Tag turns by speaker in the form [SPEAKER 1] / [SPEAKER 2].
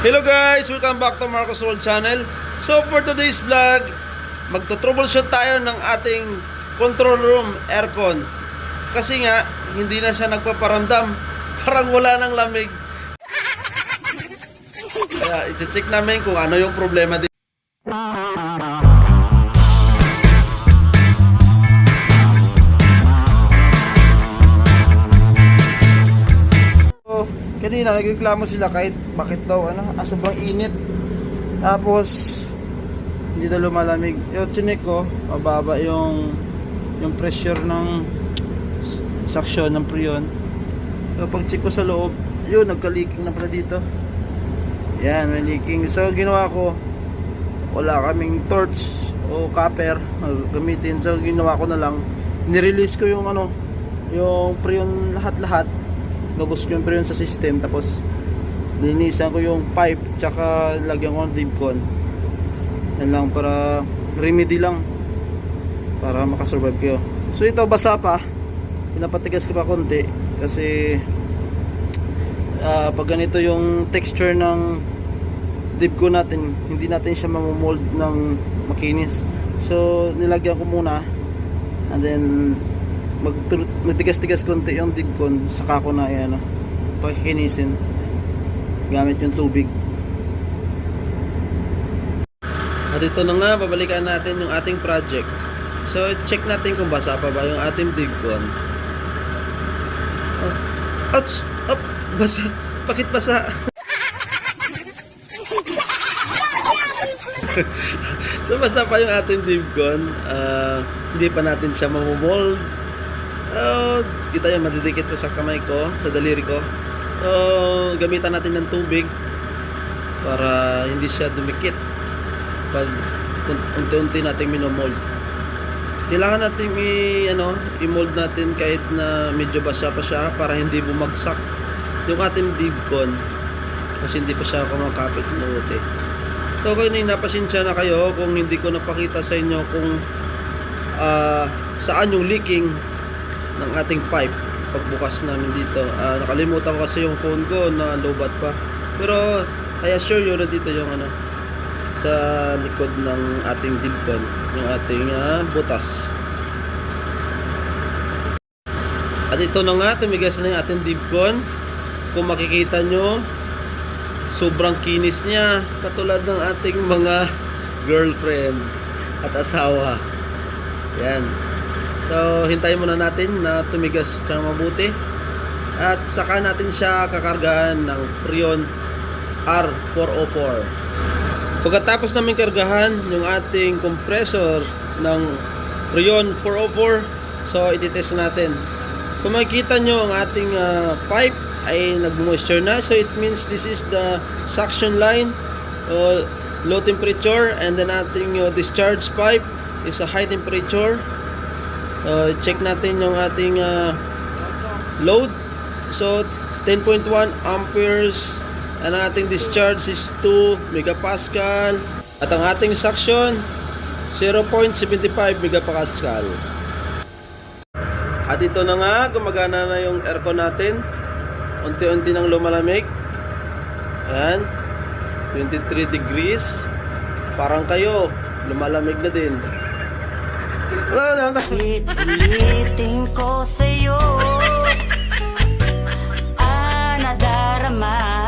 [SPEAKER 1] Hello guys! Welcome back to Marcos World Channel. So for today's vlog, magto-troubleshoot tayo ng ating control room aircon. Kasi nga, hindi na siya nagpaparamdam. Parang wala ng lamig. Kaya i-check namin kung ano yung problema dito. Kanina nagreklamo sila kahit bakit daw sobrang init. Tapos hindi daw lumalamig. Yung chinek ko, mababa yung pressure ng suction ng Freon. So pag check ko sa loob, yun nagka-leaking na pala dito. Yan, may leaking. So ginawa ko, wala kaming torch o copper gamitin. So ginawa ko na lang, ni-release ko yung yung Freon lahat-lahat. Lubos ko yung Freon sa system, tapos linisan ko yung pipe, tsaka lagyan ko ng Dibcon. Yan lang, para remedy lang, para makasurvive kayo. So ito basa pa, pinapatigas ko pa konti kasi pag ganito yung texture ng Dibcon natin, hindi natin siya mamomold ng makinis. So nilagyan ko muna, and then magtigas-tigas konti yung Dibcon, saka ko na pakikinisin gamit yung tubig. At ito na nga, babalikan natin yung ating project. So check natin kung basa pa ba yung ating Dibcon. Ouch! Up! Basa! Bakit basa? So basa pa yung ating Dibcon. Hindi pa natin siya mamomold. Kita yan, madidikit ko sa kamay ko, sa daliri ko. Gamitan natin ng tubig para hindi siya dumikit pag unti-unti nating minomold. Kailangan natin i-mold natin kahit na medyo basa pa siya para hindi bumagsak yung ating Dibcon, kasi hindi pa siya kumakapit mabuti. So kung napasensya na kayo kung hindi ko napakita sa inyo kung saan yung leaking ng ating pipe pagbukas namin dito. Nakalimutan ko kasi yung phone ko na lowbat pa, pero I assure you na dito yung sa likod ng ating Dibcon, yung ating butas. At ito na nga, tumigas na yung ating Dibcon. Kung makikita nyo, sobrang kinis niya, katulad ng ating mga girlfriend at asawa. Yan. So hintayin muna natin na tumigas siyang mabuti, at saka natin siya kakargahan ng Freon R404. Pagkatapos namin kargahan yung ating compressor ng Freon 404, so ititest natin. Kung makikita nyo, ang ating pipe ay nag-moisture na, so it means this is the suction line, low temperature, and then ating discharge pipe is a high temperature. Check natin yung ating load. So 10.1 amperes, ang ating discharge is 2 megapascal, at ang ating suction 0.75 megapascal. At ito na nga, gumagana na yung aircon natin. Unti-unti nang lumalamig. Ayan, 23 degrees. Parang kayo, lumalamig na din.
[SPEAKER 2] Ulitin ko sa'yo, nadarama